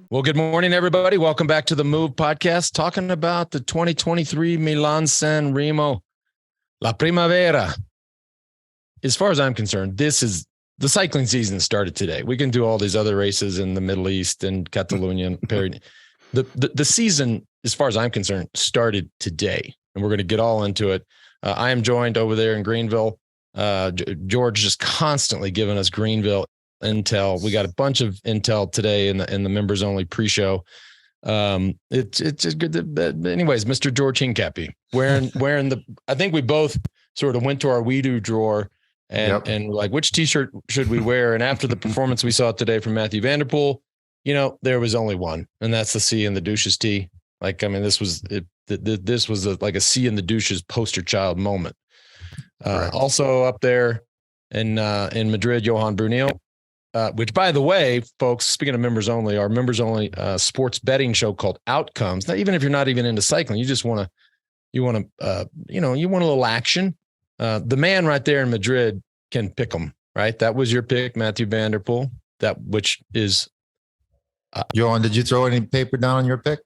Well, good morning, everybody. Welcome back to the Move podcast, talking about the 2023 Milan-San Remo, La Primavera. As far as I'm concerned, this is the cycling season started today. We can do all these other races in the Middle East and Catalonia. The season, as far as I'm concerned, started today, and we're going to get all into it. I am joined over there in Greenville. George just constantly giving us Greenville intel. We got a bunch of intel today in the members only pre-show. It's just good. Anyways, Mr. George Hincapie wearing the. I think we both sort of went to our We-Do drawer and like, which T-shirt should we wear? And after the performance we saw today from Mathieu Vanderpool, there was only one, and that's the C in the douches T. Like, I mean, this was like a C in the douches poster child moment. Also up there in Madrid, Johan Brunel. Which, by the way, folks, speaking of members only, our members only sports betting show called Outcomes. Now, even if you're not even into cycling, you just want a little action. The man right there in Madrid can pick them, right? That was your pick, Mathieu Vanderpool. Which is Johan. Did you throw any paper down on your pick?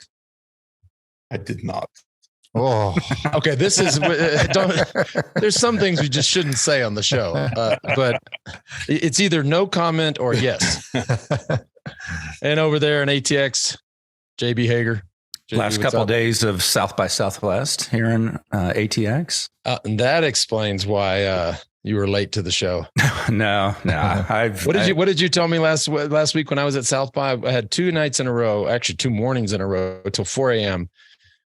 I did not. Oh, okay. This is there's some things we just shouldn't say on the show, but it's either no comment or yes. And over there in ATX, JB Hager. Last couple of days of South by Southwest here in ATX. And that explains why you were late to the show. No. What did you tell me last week when I was at South by? I had 2 nights in a row, actually 2 mornings in a row till 4 a.m.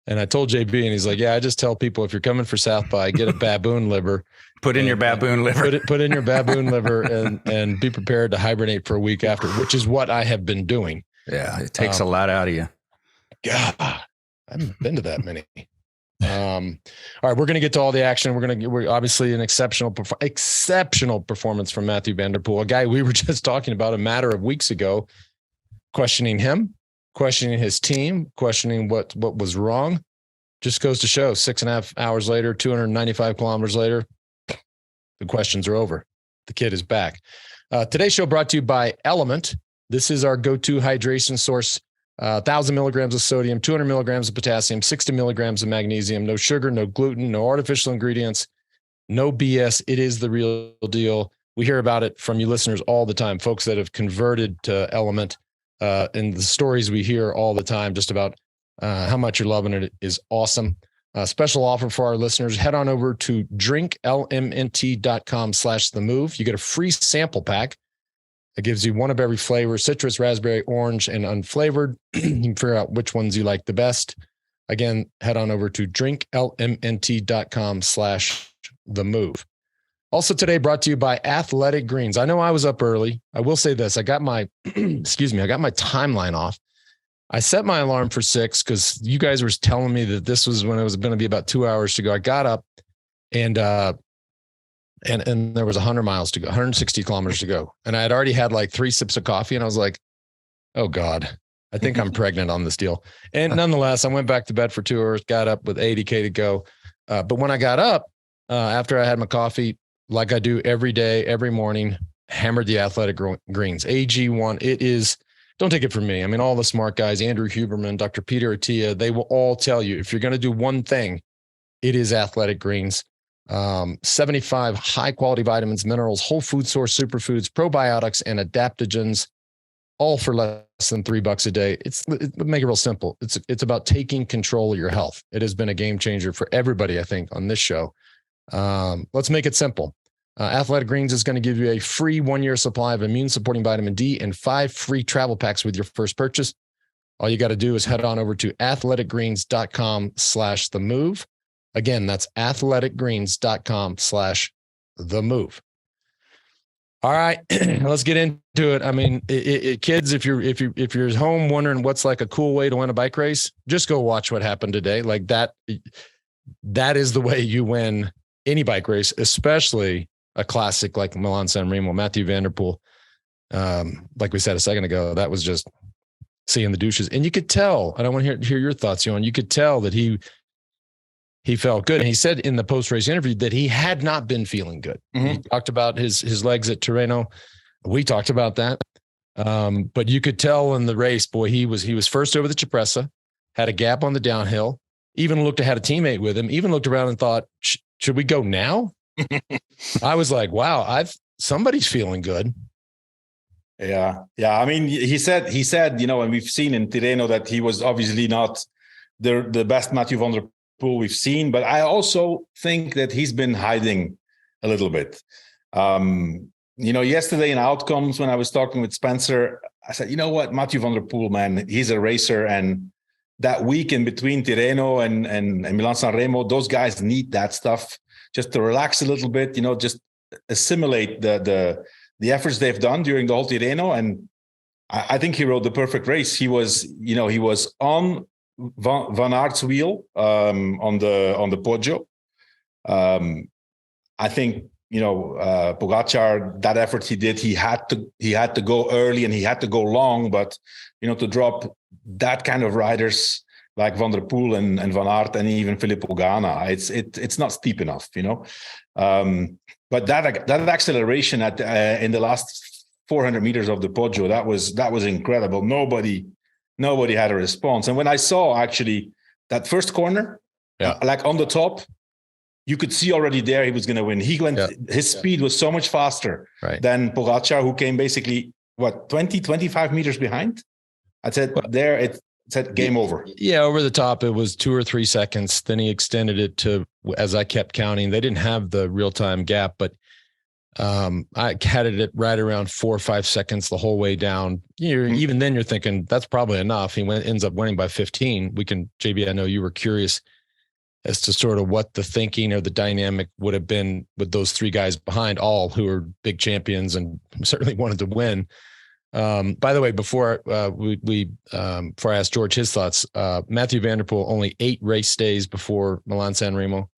And I told JB, and he's like, "Yeah, I just tell people if you're coming for South by, get a baboon liver. Put in your baboon liver. Put in your baboon liver, and be prepared to hibernate for a week after," which is what I have been doing. Yeah, it takes a lot out of you. God, I haven't been to that many. All right, we're going to get to all the action. We're obviously an exceptional performance from Mathieu Vanderpool, a guy we were just talking about a matter of weeks ago, questioning him, questioning his team, questioning what was wrong. Just goes to show 6.5 hours later, 295 kilometers later, the questions are over. The kid is back. Today's show brought to you by Element. This is our go-to hydration source. 1,000 milligrams of sodium, 200 milligrams of potassium, 60 milligrams of magnesium, no sugar, no gluten, no artificial ingredients, no BS. It is the real deal. We hear about it from you listeners all the time, folks that have converted to Element. And the stories we hear all the time just about how much you're loving it is awesome. Special offer for our listeners. Head on over to drinklmnt.com/themove. You get a free sample pack. It gives you one of every flavor: citrus, raspberry, orange, and unflavored. You can figure out which ones you like the best. Again, head on over to drinklmnt.com/themove. Also today brought to you by Athletic Greens. I know I was up early. I will say this. I got my, I got my timeline off. I set my alarm for 6 because you guys were telling me that this was when it was going to be about 2 hours to go. I got up and there was 100 miles to go, 160 kilometers to go. And I had already had like 3 sips of coffee and I was like, oh God, I think I'm pregnant on this deal. And nonetheless, I went back to bed for 2 hours, got up with 80K to go. But when I got up, after I had my coffee, like I do every day, every morning, hammered the Athletic Greens. AG1, it is, don't take it from me. I mean, all the smart guys, Andrew Huberman, Dr. Peter Attia, they will all tell you, if you're going to do one thing, it is Athletic Greens. 75 high quality vitamins, minerals, whole food source superfoods, probiotics, and adaptogens, all for less than $3 a day. Make it real simple. It's about taking control of your health. It has been a game changer for everybody, I think, on this show. Let's make it simple. Athletic Greens is going to give you a free 1-year supply of immune supporting vitamin D and 5 free travel packs with your first purchase. All you got to do is head on over to athleticgreens.com/themove. Again, that's athleticgreens.com/themove. All right, let's get into it. I mean, kids, if you're home wondering what's like a cool way to win a bike race, just go watch what happened today. Like that is the way you win any bike race, especially a classic like Milan-San Remo. Mathieu Vanderpool, like we said a second ago, that was just seeing the douches. And you could tell, and I want to hear your thoughts, Johan, you could tell that he felt good. And he said in the post-race interview that he had not been feeling good. Mm-hmm. He talked about his legs at Tirreno. We talked about that. But you could tell in the race, boy, he was first over the Cipressa, had a gap on the downhill, even looked to had a teammate with him, even looked around and thought, should we go now? I was like, wow, somebody's feeling good. Yeah. I mean, he said, and we've seen in Tirreno that he was obviously not the best Mathieu Vanderpool we've seen, but I also think that he's been hiding a little bit. Yesterday in Outcomes, when I was talking with Spencer, I said, you know what, Mathieu Vanderpool, man, he's a racer. And that week in between Tirreno and Milan-San Remo, those guys need that stuff just to relax a little bit, just assimilate the efforts they've done during the whole Tirreno. And I think he rode the perfect race. He was on Van Aert's wheel on the Poggio. I think, Pogačar, that effort he did, he had to go early and he had to go long, but, to drop that kind of riders like Vanderpool and Van Aert and even Filippo Ganna, it's not steep enough, but that acceleration in the last 400 meters of the Poggio, that was incredible. Nobody had a response. And when I saw actually that first corner, like on the top, you could see already there he was going to win. His speed was so much faster than Pogačar, who came basically 25 meters behind. I said it said game over. Yeah, over the top, it was 2 or 3 seconds. Then he extended it to, as I kept counting, they didn't have the real-time gap, but I had it at right around 4 or 5 seconds the whole way down. Even then you're thinking that's probably enough. He ends up winning by 15. JB, I know you were curious as to sort of what the thinking or the dynamic would have been with those three guys behind, all who are big champions and certainly wanted to win. By the way, before I asked George his thoughts, Mathieu Vanderpool only 8 race days before Milan-San Remo.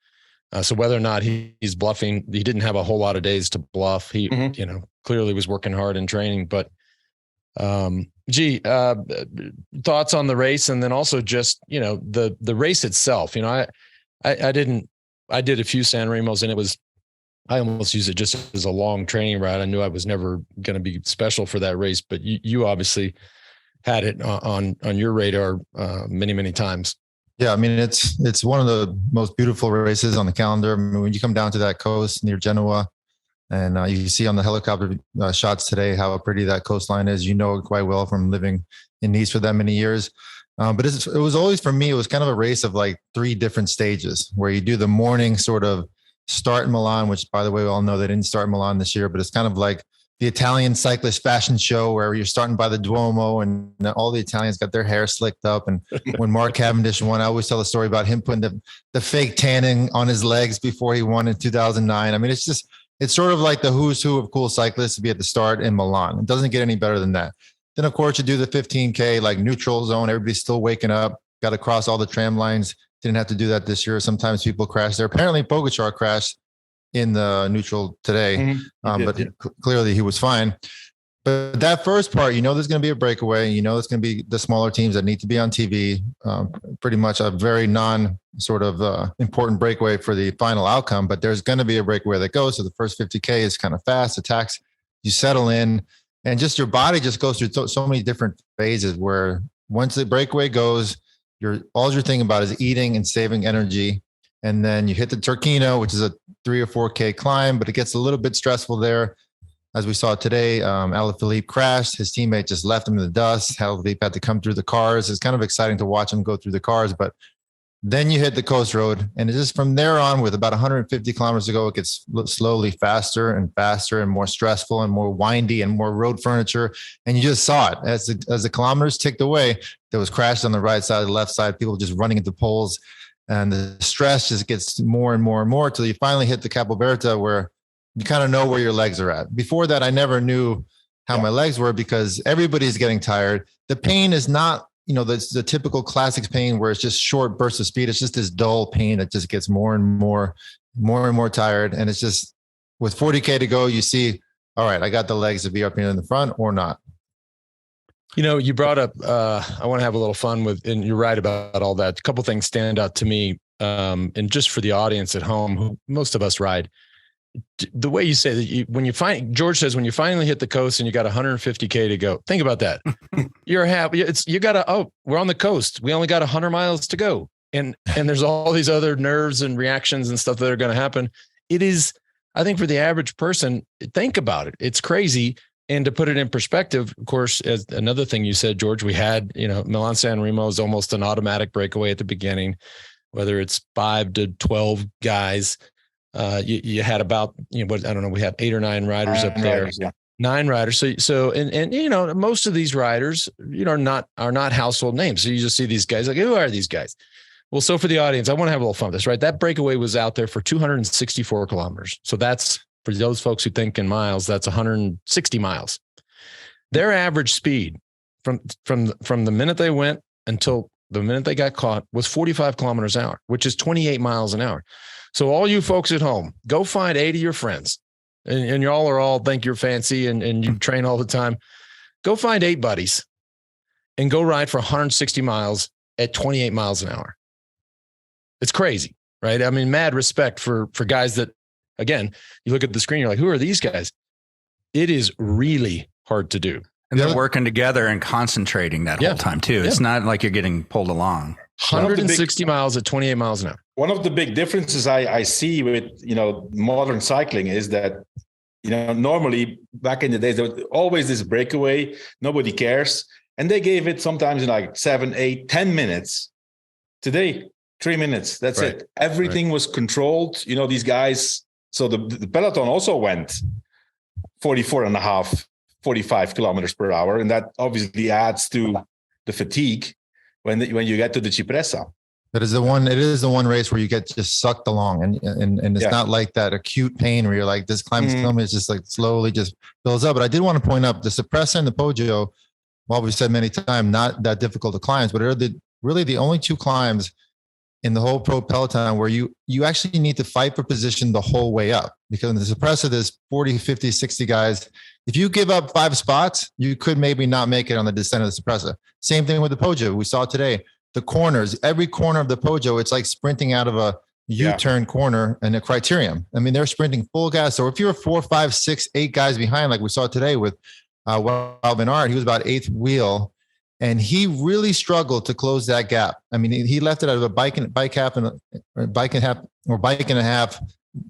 So whether or not he's bluffing, he didn't have a whole lot of days to bluff. He, clearly was working hard in training, but thoughts on the race, and then also just, the race itself. I did a few San Remos, and I almost use it just as a long training ride. I knew I was never going to be special for that race, but you obviously had it on your radar many, many times. Yeah, I mean, it's one of the most beautiful races on the calendar. I mean, when you come down to that coast near Genoa, and you can see on the helicopter shots today how pretty that coastline is. You know it quite well from living in Nice for that many years. But it was always, for me, it was kind of a race of like 3 different stages where you do the morning sort of start in Milan, which, by the way, we all know they didn't start Milan this year, but it's kind of like the Italian cyclist fashion show where you're starting by the Duomo and all the Italians got their hair slicked up. And when Mark Cavendish won, I always tell the story about him putting the fake tanning on his legs before he won in 2009. I mean, it's sort of like the who's who of cool cyclists to be at the start in Milan. It doesn't get any better than that. Then, of course, you do the 15K, like neutral zone. Everybody's still waking up, got to cross all the tram lines. Didn't have to do that this year. Sometimes people crash there. Apparently, Pogačar crashed in the neutral today, clearly he was fine. But that first part, there's going to be a breakaway. It's going to be the smaller teams that need to be on TV. Pretty much a very important breakaway for the final outcome. But there's going to be a breakaway that goes. So the first 50K is kind of fast. Attacks, you settle in. And just your body just goes through so many different phases where once the breakaway goes, all you're thinking about is eating and saving energy. And then you hit the Turquino, which is a 3 or 4K climb, but it gets a little bit stressful there. As we saw today, Alaphilippe crashed. His teammate just left him in the dust. Alaphilippe had to come through the cars. It's kind of exciting to watch him go through the cars, but then you hit the coast road, and it's just from there on, with about 150 kilometers to go, it gets slowly faster and faster and more stressful and more windy and more road furniture. And you just saw it as the kilometers ticked away. There was crashes on the right side, the left side, people just running into poles, and the stress just gets more and more and more till you finally hit the Capo Verta, where you kind of know where your legs are at. Before that, I never knew how my legs were because everybody's getting tired. The pain is not, the typical classics pain where it's just short bursts of speed. It's just this dull pain that just gets more and more tired. And it's just with 40K to go, you see, all right, I got the legs to be up here in the front or not. You brought up, I want to have a little fun with, and you're right about all that. A couple of things stand out to me. And just for the audience at home, who most of us ride, the way you say that, George says, when you finally hit the coast and you got 150K to go, think about that. You're happy. We're on the coast. We only got 100 miles to go. And there's all these other nerves and reactions and stuff that are going to happen. It is, I think, for the average person, think about it. It's crazy. And to put it in perspective, of course, as another thing you said, George, we had, Milan-San Remo is almost an automatic breakaway at the beginning, whether it's 5 to 12 guys. You had about, we had 8 or 9 riders up there. 9 riders. So, most of these riders, are not household names. So you just see these guys like, who are these guys? Well, so for the audience, I want to have a little fun with this, right? That breakaway was out there for 264 kilometers. So that's, for those folks who think in miles, that's 160 miles. Their average speed from the minute they went until the minute they got caught was 45 kilometers an hour, which is 28 miles an hour. So all you folks at home, go find 8 of your friends, and y'all all think you're fancy and you train all the time. Go find 8 buddies and go ride for 160 miles at 28 miles an hour. It's crazy, right? I mean, mad respect for guys that, again, you look at the screen, you're like, who are these guys? It is really hard to do. And they're working together and concentrating that whole time too. It's not like you're getting pulled along. 160 miles at 28 miles an hour. One of the big differences I see with, modern cycling is that, normally back in the days, there was always this breakaway. Nobody cares. And they gave it sometimes in like 7, 8, 10 minutes. Today, 3 minutes. That's it. Everything was controlled. These guys. So the peloton also went 44.5, 45 kilometers per hour. And that obviously adds to the fatigue when you get to the Cipressa. It is the one race where you get just sucked along, and it's not like that acute pain where you're like, this climb's coming. It's just like slowly just builds up. But I did want to point up the Cipressa and the Poggio. Well, we've said many times, not that difficult to climb, but are really the only 2 climbs in the whole pro peloton where you actually need to fight for position the whole way up, because in the Cipressa, there's 40, 50, 60 guys. If you give up 5 spots, you could maybe not make it on the descent of the Cipressa. Same thing with the Poggio. We saw today, the corners, every corner of the Poggio, it's like sprinting out of a U-turn corner and a criterium. I mean, they're sprinting full gas. So if you're 4, 5, 6, 8 guys behind, like we saw today with Wout van Aert, he was about 8th wheel. And he really struggled to close that gap. I mean, he left it at a bike and a half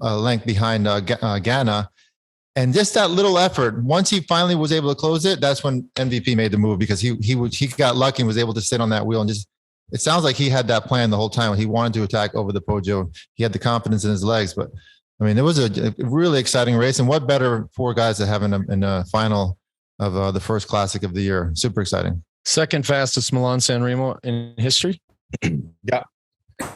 length behind Ganna. And just that little effort, once he finally was able to close it, that's when MVP made the move, because he got lucky and was able to sit on that wheel. And just, it sounds like he had that plan the whole time. He wanted to attack over the Poggio. He had the confidence in his legs. But I mean, it was a really exciting race. And what better 4 guys to have in a final of the first classic of the year. Super exciting. Second fastest Milan-San Remo in history. Yeah.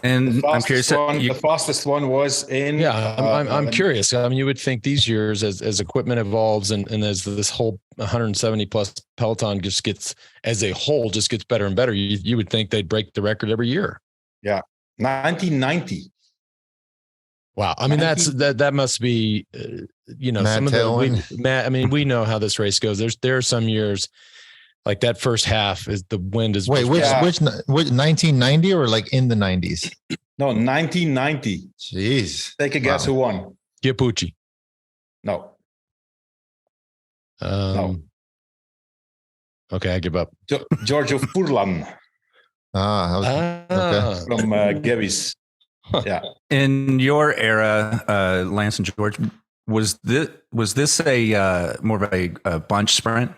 And I'm curious. The fastest one was in. Yeah, I'm curious. I mean, you would think these years, as equipment evolves and as this whole 170 plus peloton just gets, as a whole, just gets better and better, you would think they'd break the record every year. Yeah. 1990. Wow. I mean, that must be, some of the, we know how this race goes. There are some years, like that first half is the wind is. Wait, which 1990 or like in the 90s? No, 1990. Jeez. Take a guess who won. Chiappucci. No. No. Okay, I give up. Giorgio Furlan. Okay. From Gewiss. Yeah. In your era, Lance and George, was this a more of a bunch sprint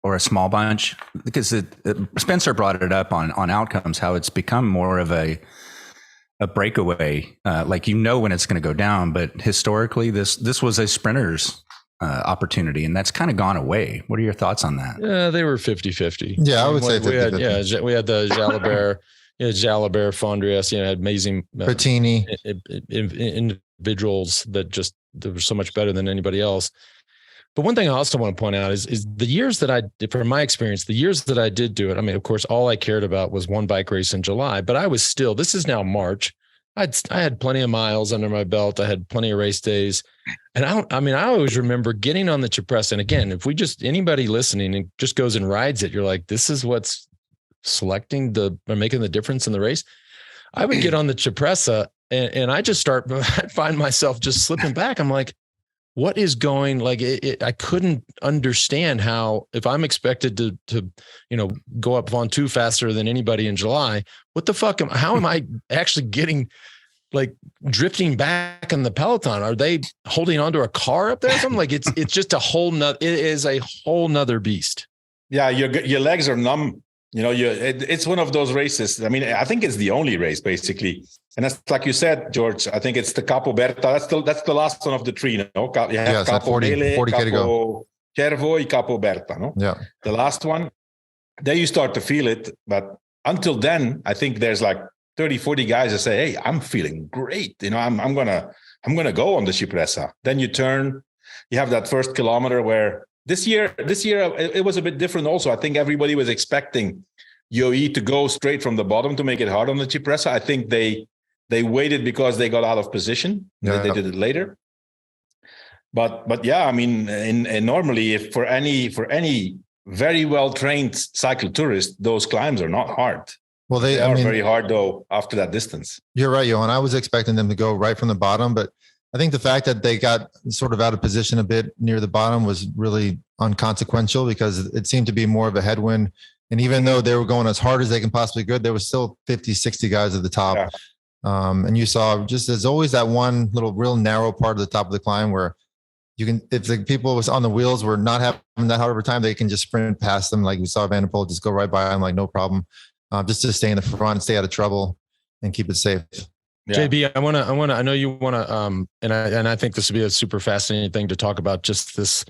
or a small bunch? Because Spencer brought it up on outcomes, how it's become more of a breakaway, like when it's going to go down. But historically, this was a sprinter's opportunity, and that's kind of gone away. What are your thoughts on that? Yeah, they were 50-50. Yeah, I would say 50-50. We had the Jalabert, Jalabert, Fondrias, had amazing Bertini individuals that were so much better than anybody else. But one thing I also want to point out is the years that from my experience, the years that I did do it. I mean, of course, all I cared about was one bike race in July, but I was still, this is now March. I had plenty of miles under my belt. I had plenty of race days. And I always remember getting on the Cipressa. And again, if anybody listening and just goes and rides it, you're like, this is what's making the difference in the race. I would get on the Cipressa And I just I find myself just slipping back. I'm like, what is going, like, I couldn't understand how, if I'm expected to, go up on 2 faster than anybody in July, what the fuck how am I actually getting, like, drifting back in the peloton? Are they holding onto a car up there or something? Like, it's just it is a whole nother beast. Yeah. Your legs are numb. It's one of those races. I mean, I think it's the only race basically. And that's like you said, George, I think it's the Capo Berta. That's the last one of the 3. No? You have Capo 40 Mele, Capo to go. Cervo, y Capo Berta. No? Yeah. The last one, there you start to feel it. But until then, I think there's like 30, 40 guys that say, hey, I'm feeling great. I'm gonna go on the Cipressa. Then you turn, you have that first kilometer where this year it was a bit different also. I think everybody was expecting UAE to go straight from the bottom to make it hard on the Cipressa. I think they waited because they got out of position. Yeah. They did it later. But yeah, I mean, and normally if for any very well trained cyclotourist, those climbs are not hard. Well, they are very hard though after that distance. You're right, Johan. I was expecting them to go right from the bottom, but I think the fact that they got sort of out of position a bit near the bottom was really unconsequential because it seemed to be more of a headwind. And even though they were going as hard as they can possibly go, there was still 50, 60 guys at the top. Yeah. And you saw just, there's always that one little real narrow part of the top of the climb where you can, if the people was on the wheels were not having that hard of a time, they can just sprint past them. Like we saw Vanderpool just go right by them, like no problem. Just to stay in the front, stay out of trouble and keep it safe. Yeah. JB, I know you want to, and I think this would be a super fascinating thing to talk about, just this,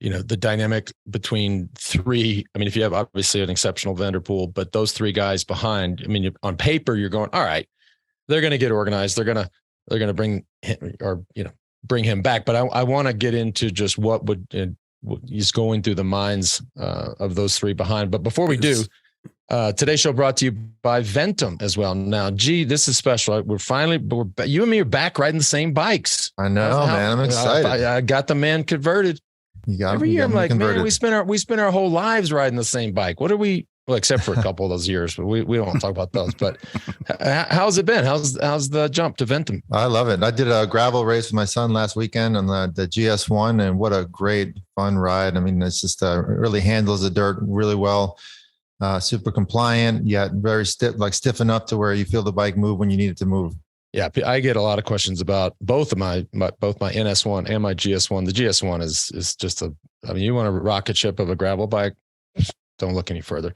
the dynamic between 3. I mean, if you have obviously an exceptional Vanderpool, but those 3 guys behind, I mean, on paper, you're going, all right, they're going to get organized. They're going to bring him, or, bring him back. But I want to get into just what is going through the minds of those 3 behind. But before we do, today's show brought to you by Ventum as well. Now, this is special. You and me are back riding the same bikes. I know, man. I'm excited. I got the man converted. Every year I'm like, man, we spend our whole lives riding the same bike. What are we? Well, except for a couple of those years, but we don't want to talk about those. But how's it been? How's the jump to Ventum? I love it. I did a gravel race with my son last weekend on the GS1, and what a great fun ride. I mean, it's just really handles the dirt really well. Super compliant, yet very stiff enough to where you feel the bike move when you need it to move. Yeah, I get a lot of questions about both my NS1 and my GS1. The GS1 is just you want a rocket ship of a gravel bike, don't look any further.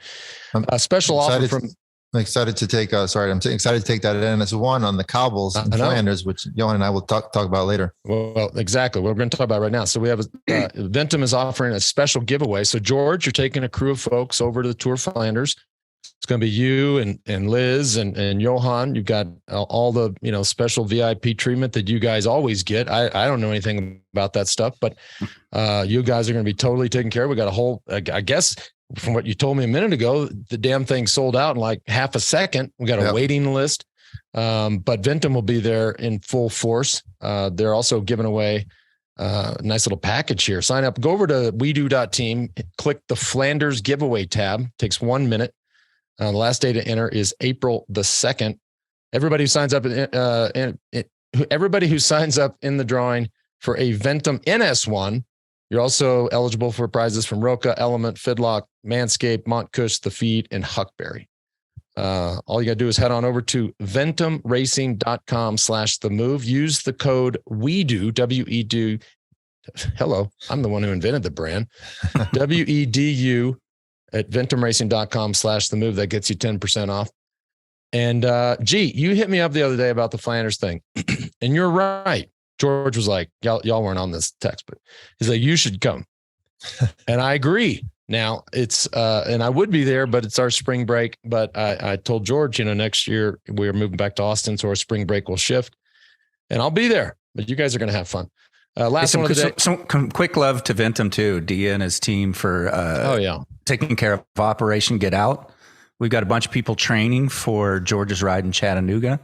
A special offer from. I'm excited to take. I'm excited to take that NS1 on the cobbles in Flanders, which Johan and I will talk about later. Well, exactly. We're going to talk about right now. So we have Ventum is offering a special giveaway. So George, you're taking a crew of folks over to the Tour of Flanders. It's going to be you and Liz and Johan. You've got all the special VIP treatment that you guys always get. I don't know anything about that stuff, but you guys are going to be totally taken care of. We got a whole, I guess, from what you told me a minute ago, the damn thing sold out in like half a second. We got a waiting list, but Ventum will be there in full force. They're also giving away a nice little package here. Sign up, go over to wedo.team, click the Flanders giveaway tab. Takes 1 minute. The last day to enter is April the 2nd. Everybody who signs up everybody who signs up in the drawing for a Ventum NS1, you're also eligible for prizes from Roca, Element, Fidlock, Manscaped, Montcush, The Feed, and Huckberry. All you got to do is head on over to ventumracing.com/themove. Use the code WEDO, WEDO. Hello, I'm the one who invented the brand. WEDU at ventumracing.com/themove. That gets you 10% off. And you hit me up the other day about the Flanders thing. And you're right. George was like, y'all weren't on this text, but he's like, you should come. And I agree. Now it's, and I would be there, but it's our spring break. But I told George, next year we're moving back to Austin, so our spring break will shift and I'll be there, but you guys are going to have fun. Last one of the day. Some quick love to Ventum too. Dia and his team for, taking care of Operation Get Out. We've got a bunch of people training for George's ride in Chattanooga,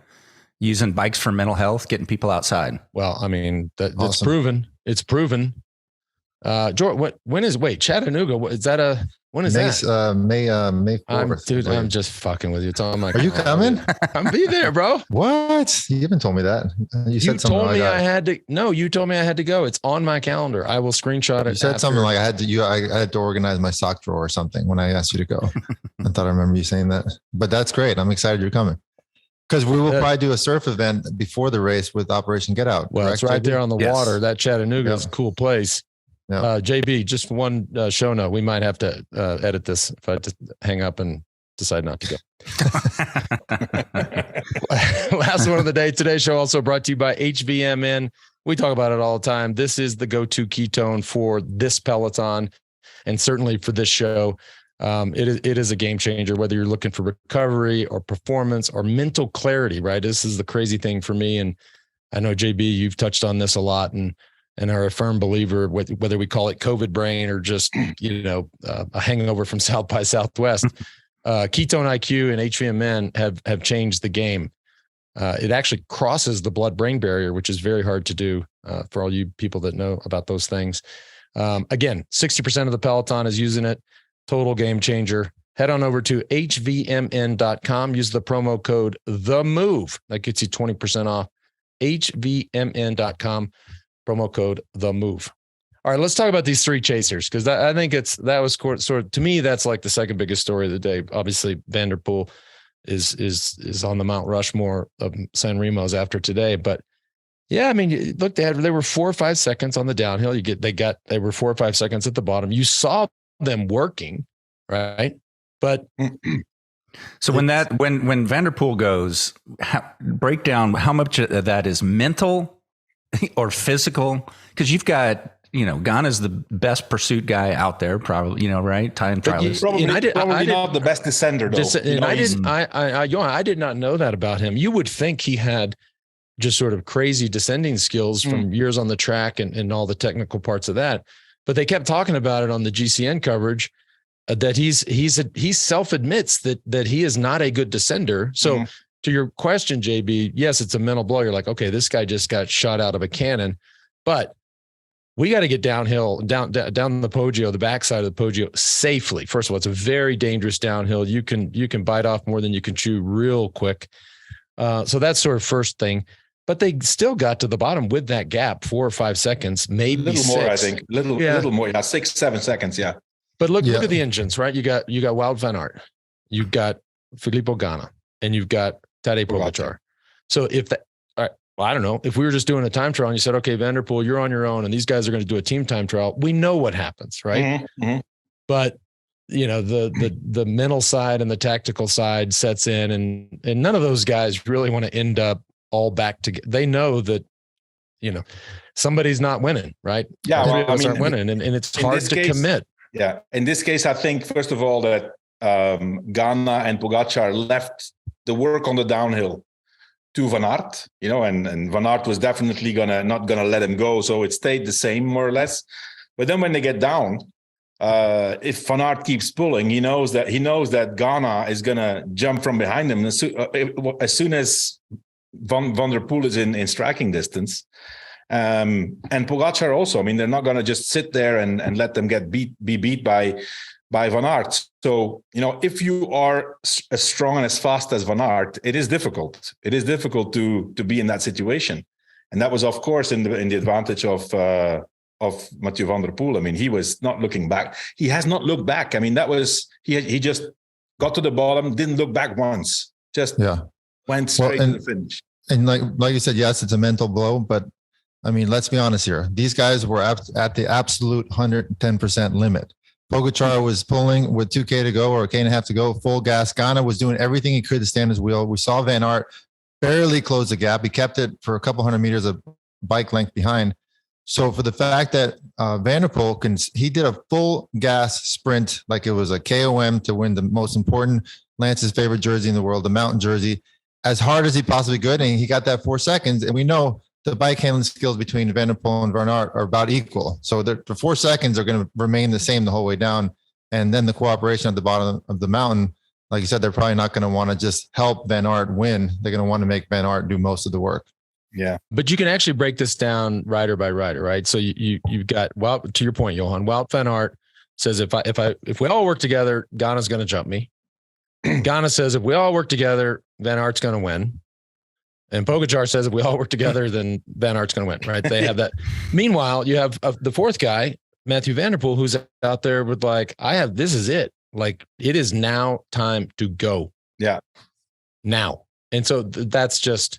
using bikes for mental health, getting people outside. Well, I mean, that's awesome. Proven. It's proven. George, Chattanooga, is that When is that? May 4th. I'm just fucking with you. It's on my. Are you coming? I'm be there, bro. What? You haven't told me that. You said something. Told me I had to. No, you told me I had to go. It's on my calendar. I will screenshot it. You said something like I had to organize my sock drawer or something when I asked you to go. I thought I remember you saying that. But that's great. I'm excited you're coming. Because we will probably do a surf event before the race with Operation Get Out. Well, it's right there on the water. That Chattanooga is a cool place. Yeah. JB, just one show note. We might have to edit this if I just hang up and decide not to go. Last one of the day. Today's show also brought to you by HVMN. We talk about it all the time. This is the go-to ketone for this Peloton and certainly for this show. It is a game changer, whether you're looking for recovery or performance or mental clarity, right? This is the crazy thing for me. And I know, JB, you've touched on this a lot and are a firm believer, whether we call it COVID brain or just, a hangover from South by Southwest. Ketone IQ and HVMN have changed the game. It actually crosses the blood-brain barrier, which is very hard to do for all you people that know about those things. Again, 60% of the Peloton is using it. Total game changer. Head on over to hvmn.com. Use the promo code THEMOVE. That gets you 20% off. hvmn.com. Promo code THEMOVE. All right, let's talk about these three chasers because I think that was sort of, to me, that's like the second biggest story of the day. Obviously, Vanderpool is on the Mount Rushmore of San Remos after today. But yeah, I mean, look, they were 4 or 5 seconds on the downhill. They were 4 or 5 seconds at the bottom. You saw them working, right? But so when Vanderpool goes, break down how much of that is mental or physical, because you've got, Ganna's the best pursuit guy out there, probably, right? Time trialist. Probably not the best descender, though. Johan, I did not know that about him. You would think he had just sort of crazy descending skills from years on the track and all the technical parts of that. But they kept talking about it on the GCN coverage that he self admits that he is not a good descender. So to your question, JB, yes, it's a mental blow. You're like, okay, this guy just got shot out of a cannon, but we got to get downhill, down the Poggio, the backside of the Poggio safely. First of all, it's a very dangerous downhill. You can bite off more than you can chew real quick. So that's sort of first thing. But they still got to the bottom with that gap, 4 or 5 seconds, maybe a little 6. More, I think. Little more, 6, 7 seconds, yeah. But look at the engines, right? You got Wout van Aert, you got Filippo Ganna, and you've got Tadej Pogačar. So I don't know, if we were just doing a time trial and you said, okay, Vanderpool, you're on your own, and these guys are going to do a team time trial, we know what happens, right? Mm-hmm. But the mental side and the tactical side sets in, and none of those guys really want to end up all back together. They know that, somebody's not winning, right? Yeah, aren't winning, and it's hard to commit. Yeah, in this case, I think first of all that Ganna and Pogačar left the work on the downhill to Van Aert, and Van Aert was definitely not gonna let him go, so it stayed the same more or less. But then when they get down, if Van Aert keeps pulling, he knows that Ganna is gonna jump from behind him as soon as Vanderpool is in striking distance. And Pogačar also. I mean, they're not going to just sit there and let them be beat by Van Aert. So, if you are as strong and as fast as Van Aert, it is difficult. It is difficult to be in that situation. And that was, of course, in the advantage of Mathieu Vanderpool. I mean, he was not looking back. He has not looked back. I mean, that was he just got to the bottom, didn't look back once. Just went straight to the finish. And like you said, yes, it's a mental blow, but I mean, let's be honest here. These guys were at the absolute 110% limit. Pogačar was pulling with 2K to go or 1.5K to go, full gas. Ganna was doing everything he could to stand his wheel. We saw Van Aert barely close the gap. He kept it for a couple hundred meters of bike length behind. So for the fact that Vanderpool he did a full gas sprint like it was a KOM to win the most important, Lance's favorite jersey in the world, the mountain jersey, as hard as he possibly could. And he got that 4 seconds. And we know the bike handling skills between Vanderpool and Van Aert are about equal. So the 4 seconds are going to remain the same the whole way down. And then the cooperation at the bottom of the mountain, like you said, they're probably not going to want to just help Van Aert win. They're going to want to make Van Aert do most of the work. Yeah. But you can actually break this down rider by rider, right? So you've got, well, to your point, Johan, Wout van Aert says if we all work together, Ganna's going to jump me. Ganna says if we all work together, Van Aert's going to win. And Pogačar says if we all work together, then Van Aert's going to win, right? They have that. Meanwhile, you have the fourth guy, Mathieu Vanderpool, who's out there with like, this is it. Like, it is now time to go. Yeah. Now. And so that's just,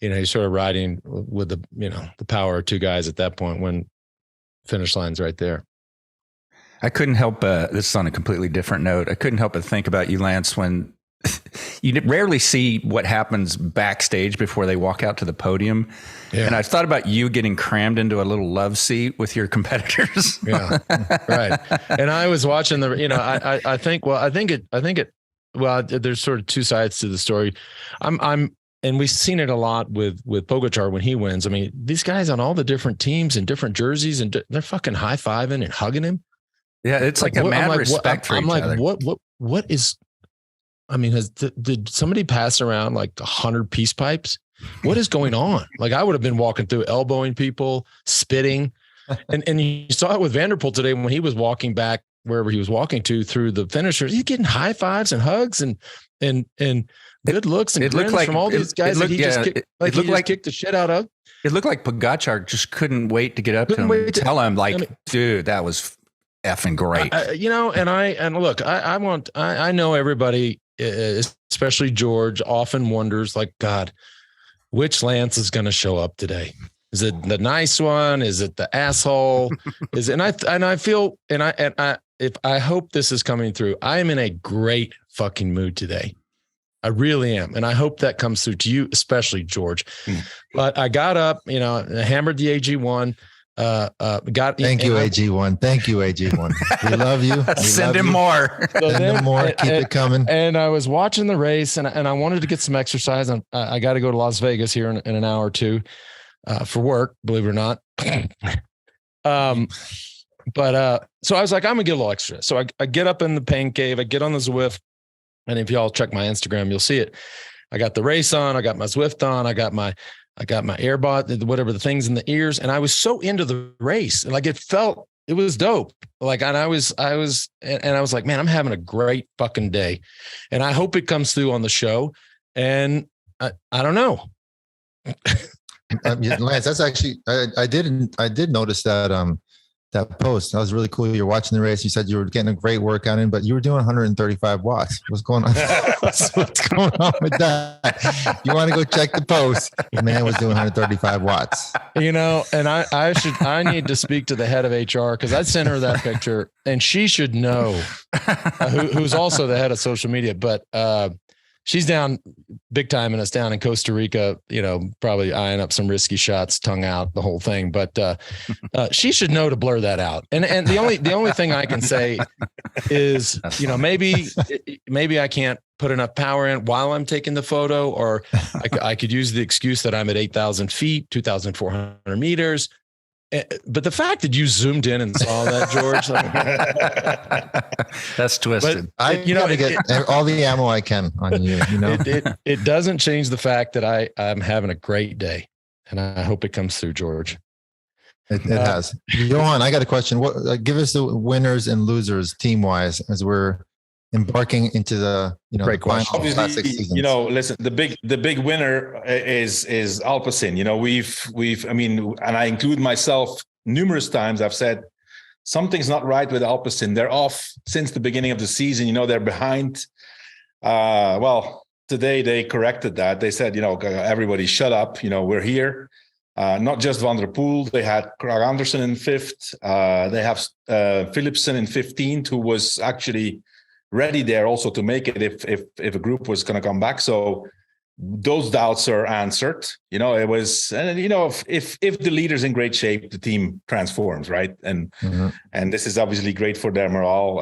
you're sort of riding with the power of two guys at that point when finish line's right there. I couldn't help, this is on a completely different note. I couldn't help but think about you, Lance, when you rarely see what happens backstage before they walk out to the podium. Yeah. And I thought about you getting crammed into a little love seat with your competitors. Yeah. Right. And I was watching I think there's sort of two sides to the story. And we've seen it a lot with Pogačar when he wins. I mean, these guys on all the different teams and different jerseys, and they're fucking high-fiving and hugging him. Yeah. It's like a mad respect for each other. What is, I mean, did somebody pass around like 100 peace pipes? What is going on? Like, I would have been walking through, elbowing people, spitting. And you saw it with Vanderpool today when he was walking back wherever he was walking to through the finishers. He's getting high fives and hugs and good looks and grins from all these guys that he just kicked the shit out of. It looked like Pogačar just couldn't wait to get up to him and tell him, like, dude, that was effing great. I know everybody, especially George, often wonders, like, God, which Lance is going to show up today? Is it the nice one? Is it the asshole? I hope this is coming through. I am in a great fucking mood today. I really am. And I hope that comes through to you, especially George. But I got up, hammered the AG1. Thank you, AG1. Thank you, AG1. We love you. Send him more. Send him more. Keep it coming. And I was watching the race, and I wanted to get some exercise. And I got to go to Las Vegas here in an hour or two for work, believe it or not. So I was like, I'm gonna get a little extra. So I get up in the pain cave. I get on the Zwift, and if y'all check my Instagram, you'll see it. I got the race on. I got my Zwift on. I got my AirBot, whatever, the things in the ears. And I was so into the race. Like, it was dope. Like, and I was like, man, I'm having a great fucking day. And I hope it comes through on the show. And I don't know. Lance, that's actually, I did notice that post. That was really cool. You're watching the race. You said you were getting a great workout in, but you were doing 135 watts. What's going on? What's going on with that? You want to go check the post? The man was doing 135 watts. And I need to speak to the head of HR, because I sent her that picture, and she should know, who's also the head of social media, but she's down big time, and it's down in Costa Rica, probably eyeing up some risky shots, tongue out, the whole thing. But she should know to blur that out. And the only thing I can say is, maybe I can't put enough power in while I'm taking the photo, or I could use the excuse that I'm at 8,000 feet, 2,400 meters. But the fact that you zoomed in and saw that, George, that's twisted. I gotta get all the ammo I can on you. It doesn't change the fact that I'm having a great day, and I hope it comes through, George. It has. Johan, I got a question. Give us the winners and losers team wise as we're embarking into the great question. Obviously, listen, the big winner is Alpecin. We've and I include myself numerous times. I've said something's not right with Alpecin. They're off since the beginning of the season. They're behind. Today they corrected that. They said, everybody shut up. We're here. Not just Vanderpool. They had Krag Andersen in 5th. They have Philipsen in 15th, who was actually ready there also to make it if a group was going to come back. So those doubts are answered. It was, if the leader's in great shape, the team transforms, right? And and this is obviously great for their morale.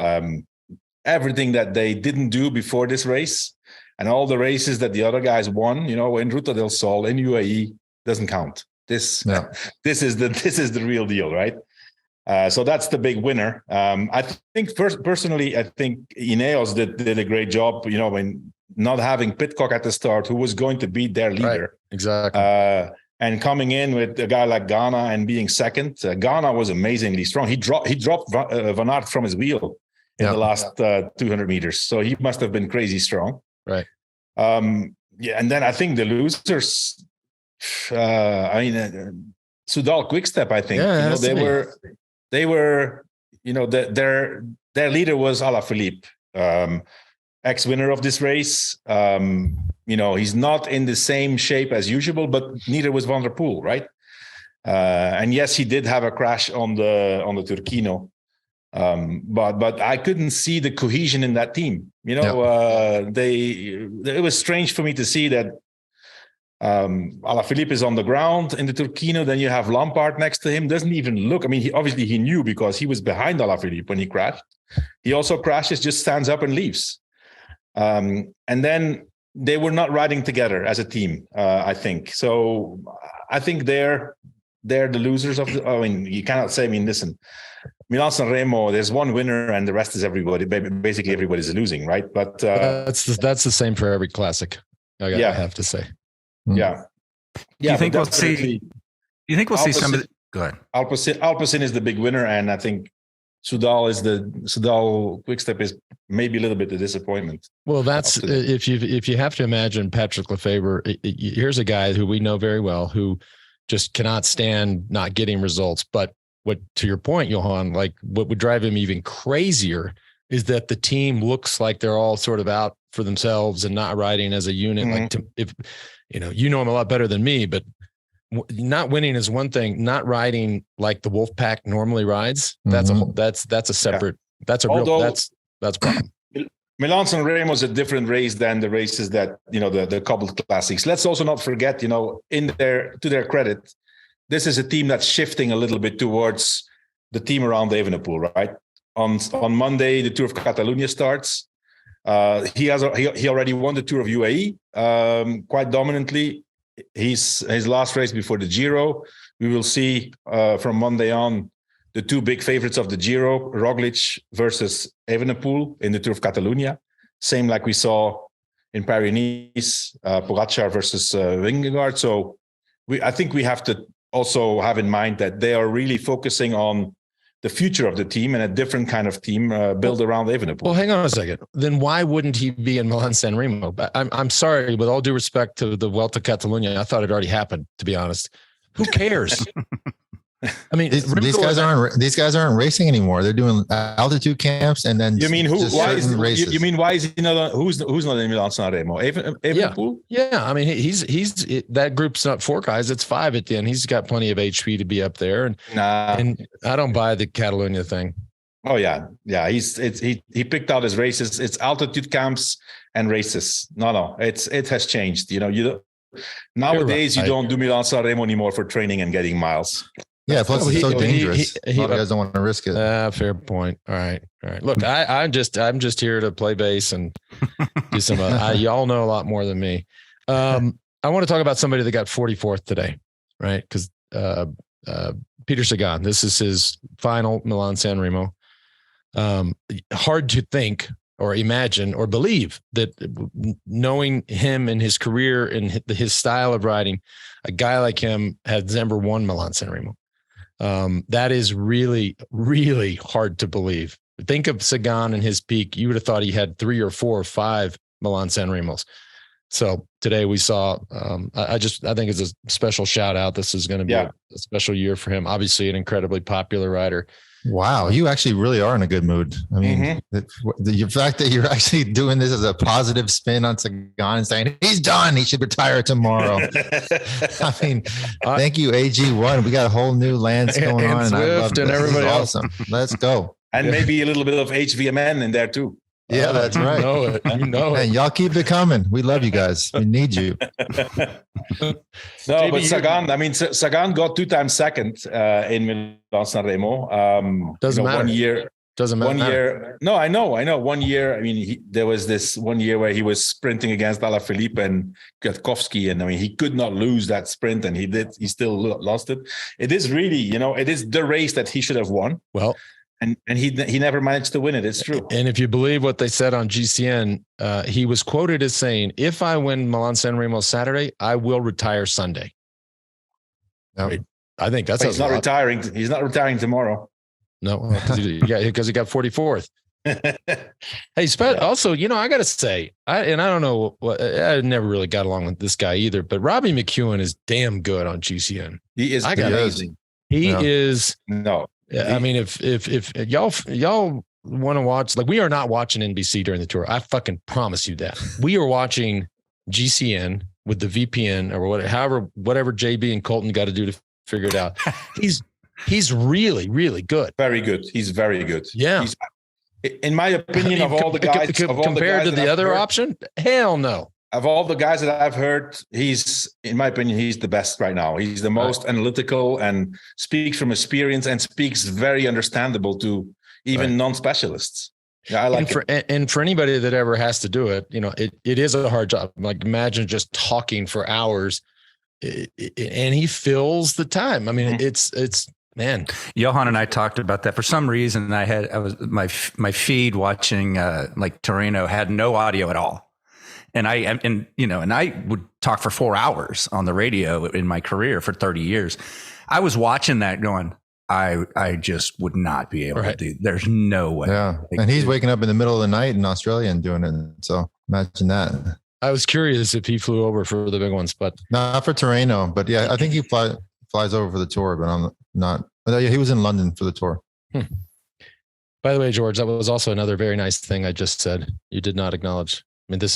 Everything that they didn't do before this race, and all the races that the other guys won, in Ruta del Sol, in UAE, doesn't count. This is the real deal, right? So that's the big winner. I think personally, I think Ineos did a great job, in not having Pidcock at the start, who was going to be their leader. Right, exactly. And coming in with a guy like Ganna and being second, Ganna was amazingly strong. He dropped Van Aert from his wheel in the last 200 meters. So he must have been crazy strong. Right. And then I think the losers, Soudal Quickstep, I think, they were, their leader was Alaphilippe, ex-winner of this race. He's not in the same shape as usual, but neither was Vanderpool, right? And yes, he did have a crash on the Turquino, but I couldn't see the cohesion in that team. It was strange for me to see that Alaphilippe is on the ground in the Turquino. Then you have Lampard next to him. Doesn't even look. I mean, he knew because he was behind Alaphilippe when he crashed. He also crashes, just stands up and leaves. And then they were not riding together as a team, I think. So I think they're the losers of you cannot say, listen, Milan-San Remo, there's one winner and the rest is everybody. Basically, everybody's losing, right? But that's the same for every classic. I have to say. Yeah. Do you think we'll see? Do you think we'll see some of the? Go ahead. Alpecin is the big winner, and I think Soudal Quickstep is maybe a little bit the disappointment. Well, that's if you have to imagine Patrick Lefevre. Here's a guy who we know very well who just cannot stand not getting results. But what, to your point, Johan, like what would drive him even crazier is that the team looks like they're all sort of out for themselves and not riding as a unit. Mm-hmm. Like if you know him a lot better than me, but not winning is one thing. Not riding like the Wolf Pack normally rides, that's a separate. That's a problem. Milan-San Remo is a different race than the races that the cobbled classics. Let's also not forget, to their credit, this is a team that's shifting a little bit towards the team around Evenepoel, right? On Monday, the Tour of Catalonia starts. He already won the Tour of UAE quite dominantly. His last race before the Giro. We will see from Monday on the two big favorites of the Giro, Roglic versus Evenepoel in the Tour of Catalonia. Same like we saw in Paris-Nice, Pogačar versus Vingegaard. So I think we have to also have in mind that they are really focusing on the future of the team and a different kind of team built around Evenepoel. Well, hang on a second. Then why wouldn't he be in Milan-San Remo? I'm sorry, with all due respect to the Vuelta Catalunya, I thought it already happened, to be honest. Who cares? I mean, these guys aren't racing anymore. They're doing altitude camps and then you mean races. You mean why is he not? Who's not in Milan-San Remo? Evenepoel? Yeah. I mean, he's that group's not 4 guys; it's 5 at the end. He's got plenty of HP to be up there, and I don't buy the Catalunya thing. Oh yeah. He picked out his races. It's altitude camps and races. No, it has changed. Nowadays you don't do Milan-San Remo anymore for training and getting miles. Yeah, plus it's so dangerous. A lot of guys don't want to risk it. Fair point. All right. Look, I'm just here to play bass and do some. Y'all know a lot more than me. I want to talk about somebody that got 44th today, right? Because Peter Sagan. This is his final Milan-San Remo. Hard to think or imagine or believe that, knowing him and his career and his style of riding, a guy like him had never won Milan-San Remo. That is really, really hard to believe. Think of Sagan and his peak. You would have thought he had 3 or 4 or 5 Milan-San Remos. So today we saw, I think it's a special shout out. This is going to be a special year for him. Obviously an incredibly popular rider. Wow. You actually really are in a good mood. I mean, the fact that you're actually doing this as a positive spin on Sagan and saying he's done, he should retire tomorrow. I mean, thank you, AG1. We got a whole new lance going on. And Swift and everybody else. Awesome. Let's go. And maybe a little bit of HVMN in there too. Yeah, that's right. You know it. And y'all keep it coming. We love you guys. We need you. But Sagan got 2 times second in Milan-San Remo. Doesn't matter. 1 year. Doesn't matter. 1 year. No, I know. 1 year. I mean, there was this 1 year where he was sprinting against Alaphilippe and Kwiatkowski, and he could not lose that sprint, and he did. He still lost it. It is really, it is the race that he should have won. Well. And he never managed to win it. It's true. And if you believe what they said on GCN, he was quoted as saying, "If I win Milan-San Remo Saturday, I will retire Sunday." Yep. I think that's he's not retiring. He's not retiring tomorrow. No, because he got 44th. Hey, also, I got to say, I don't know I never really got along with this guy either, but Robbie McEwen is damn good on GCN. He is amazing. He is. No, I mean, if y'all want to watch, like, we are not watching NBC during the tour. I fucking promise you that. We are watching GCN with the VPN or whatever JB and Colton got to do to figure it out. He's really, really good. Very good. He's very good. Yeah. In my opinion, of all the guys, compared to the other option, hell no. Of all the guys that I've heard, in my opinion, he's the best right now. He's the most analytical and speaks from experience and speaks very understandable to even non-specialists. Yeah, I like it. And for anybody that ever has to do it, it is a hard job. Like, imagine just talking for hours, and he fills the time. I mean, it's man. Johan and I talked about that. For some reason, my feed watching like Torino had no audio at all. And I would talk for 4 hours on the radio in my career for 30 years. I was watching that going, I just would not be able to do. There's no way. Yeah. And he's waking up in the middle of the night in Australia and doing it. So imagine that. I was curious if he flew over for the big ones, but not for Torino. But yeah, I think he flies over for the tour, but I'm not. But yeah, he was in London for the tour. By the way, George, that was also another very nice thing I just said. You did not acknowledge. I mean, I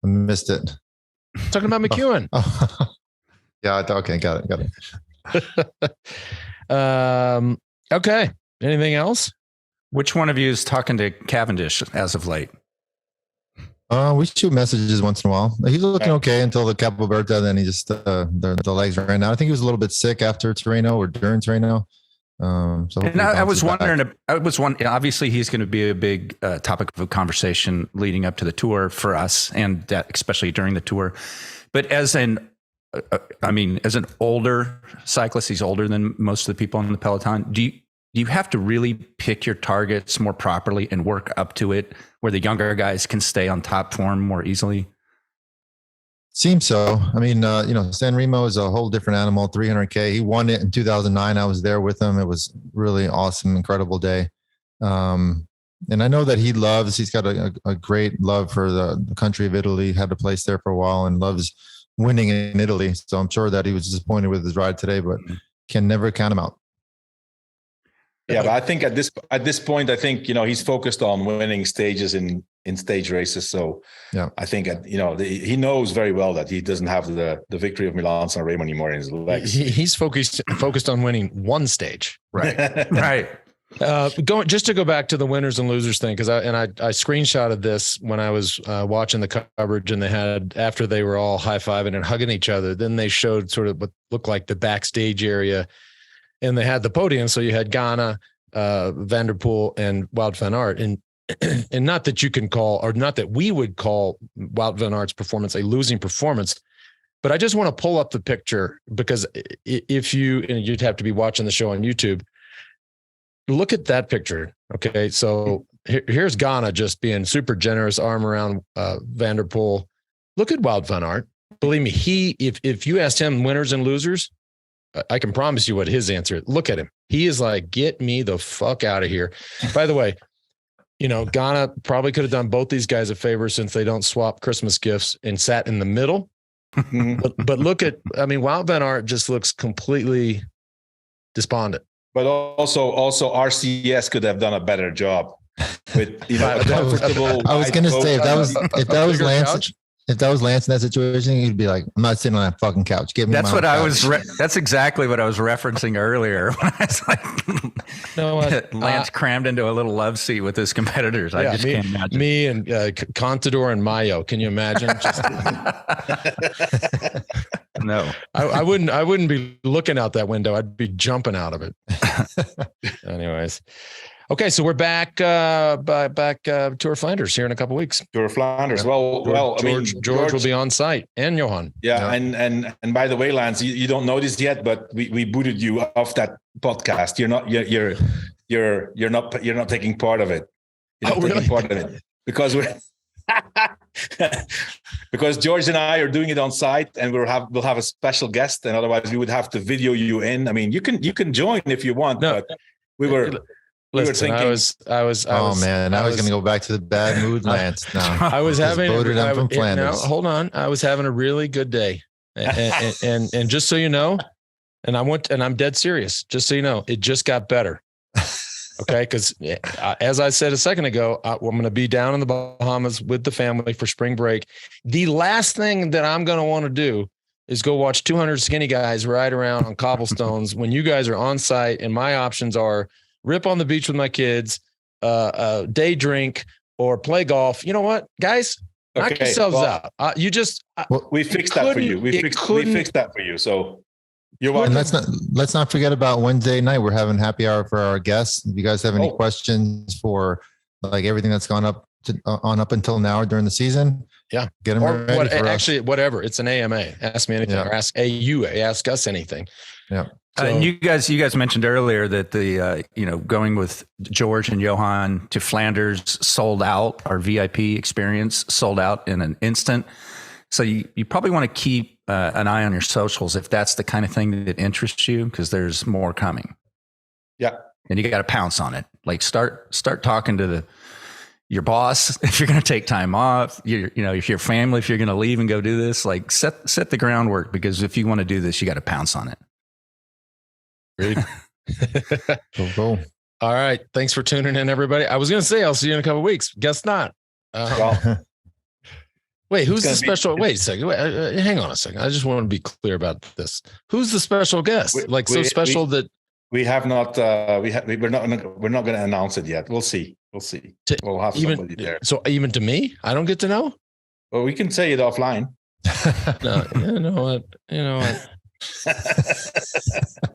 missed it. Talking about McEwen. Yeah. Okay. Got it. Okay. Anything else? Which one of you is talking to Cavendish as of late? We shoot messages once in a while. He's looking okay until the Capo Verde. Then he just the legs ran out. I think he was a little bit sick after Torino or during Torino. I was wondering. Obviously, he's going to be a big topic of conversation leading up to the tour for us, and especially during the tour. But as an older cyclist, he's older than most of the people on the peloton. Do you have to really pick your targets more properly and work up to it, where the younger guys can stay on top form more easily? Seems so. I mean, San Remo is a whole different animal. 300K. He won it in 2009. I was there with him. It was really awesome, incredible day. And I know that he's got a great love for the country of Italy. Had a place there for a while and loves winning in Italy. So I'm sure that he was disappointed with his ride today, but can never count him out. Yeah, but I think at this point, I think he's focused on winning stages in stage races. So yeah, I think he knows very well that he doesn't have the victory of Milan-San Remo anymore in his legs. He's focused on winning one stage. Right, right. Just to go back to the winners and losers thing, because I screenshotted this when I was watching the coverage, and they had, after they were all high-fiving and hugging each other, then they showed sort of what looked like the backstage area. And they had the podium. So you had Ganna, Vanderpool, and Wout van Aert. And not that you can call, or not that we would call, Wout van Aert's performance a losing performance, but I just want to pull up the picture, because if you'd have to be watching the show on YouTube, look at that picture. Okay. So here's Ganna just being super generous, arm around Vanderpool. Look at Wout van Aert. Believe me, if you asked him winners and losers, I can promise you what his answer is. Look at him. He is like, get me the fuck out of here. By the way, Ganna probably could have done both these guys a favor, since they don't swap Christmas gifts, and sat in the middle. but look at, Wout van Aert just looks completely despondent. But also RCS could have done a better job with, comfortable. I was going to say, if that was Lance. If that was Lance in that situation, he'd be like, "I'm not sitting on that fucking couch. Give me." That's what couch. That's exactly what I was referencing earlier. When I was like, Lance crammed into a little love seat with his competitors. I just can't imagine. Me and Contador and Mayo. Can you imagine? No, I wouldn't be looking out that window. I'd be jumping out of it. Anyways. Okay, so we're back Tour of Flanders here in a couple of weeks. Tour of Flanders. Yeah. George will be on site, and Johan. Yeah. And by the way, Lance, you don't know this yet, but we booted you off that podcast. You're not taking part of it. You're not taking part of it because because George and I are doing it on site, and we'll have a special guest, and otherwise we would have to video you in. I mean, you can join if you want, but we were thinking. I was. Now he's going to go back to the bad mood, Lance. Now I was having. from Flanders. Hold on, I was having a really good day, and just so you know, and I'm dead serious. Just so you know, it just got better. Okay, because as I said a second ago, I'm going to be down in the Bahamas with the family for spring break. The last thing that I'm going to want to do is go watch 200 skinny guys ride around on cobblestones when you guys are on site, and my options are rip on the beach with my kids, day drink, or play golf. You know what, guys? Knock yourselves out. We fixed that for you. We fixed that for you. So you're welcome. And let's not forget about Wednesday night. We're having happy hour for our guests. If you guys have any questions for like everything that's gone up until now during the season, get them ready for actually, whatever. It's an AMA. Ask me anything, or ask us anything. Yeah. So, and you guys mentioned earlier that the going with George and Johan to Flanders sold out. Our VIP experience sold out in an instant. So you probably want to keep an eye on your socials if that's the kind of thing that interests you, because there's more coming. Yeah, and you got to pounce on it. Like start talking to your boss if you're going to take time off. If your family, if you're going to leave and go do this, like set the groundwork, because if you want to do this, you got to pounce on it. Great. Cool. All right. Thanks for tuning in, everybody. I was going to say I'll see you in a couple of weeks. Guess not. Wait, who's the special? Wait a second. Hang on a second. I just want to be clear about this. Who's the special guest? That we have not. We're not going to announce it yet. We'll see. We'll have somebody there. So even to me, I don't get to know. Well, we can say it offline. No, you know what?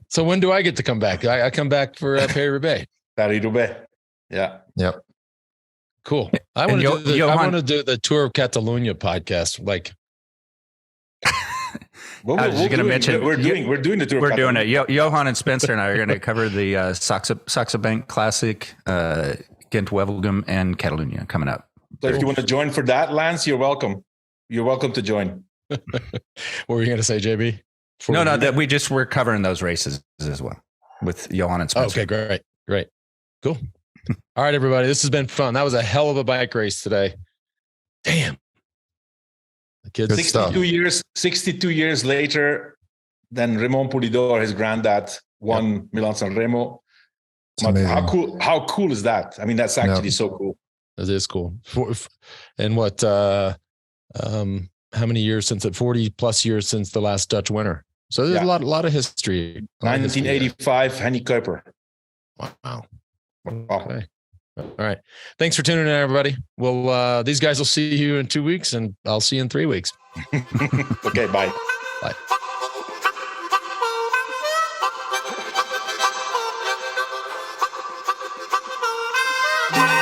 So when do I get to come back? I come back for Paris-Roubaix. Paris-Roubaix. Yeah. Yep. Cool. I want to do the Tour of Catalonia podcast. Like, we're doing the Tour. We're doing it. Johan and Spencer and I are going to cover the Saxe Bank Classic, Gent-Wevelgem, and Catalonia coming up. So if you want to join for that, Lance, you're welcome. You're welcome to join. What were you going to say, JB? That we're covering those races as well with Johan and Spencer. Okay, great. Cool. All right, everybody. This has been fun. That was a hell of a bike race today. Damn. The kids. 62 years later, then Raymond Poulidor, his granddad, won Milan-San Remo. How cool is that? I mean, that's actually so cool. That is cool. And what? How many years since it? 40 plus years since the last Dutch winner. So there's a lot of history. 1985, Henny Kuiper. Wow. Okay. All right. Thanks for tuning in, everybody. Well, these guys will see you in 2 weeks, and I'll see you in 3 weeks. Okay. Bye. Bye. Bye.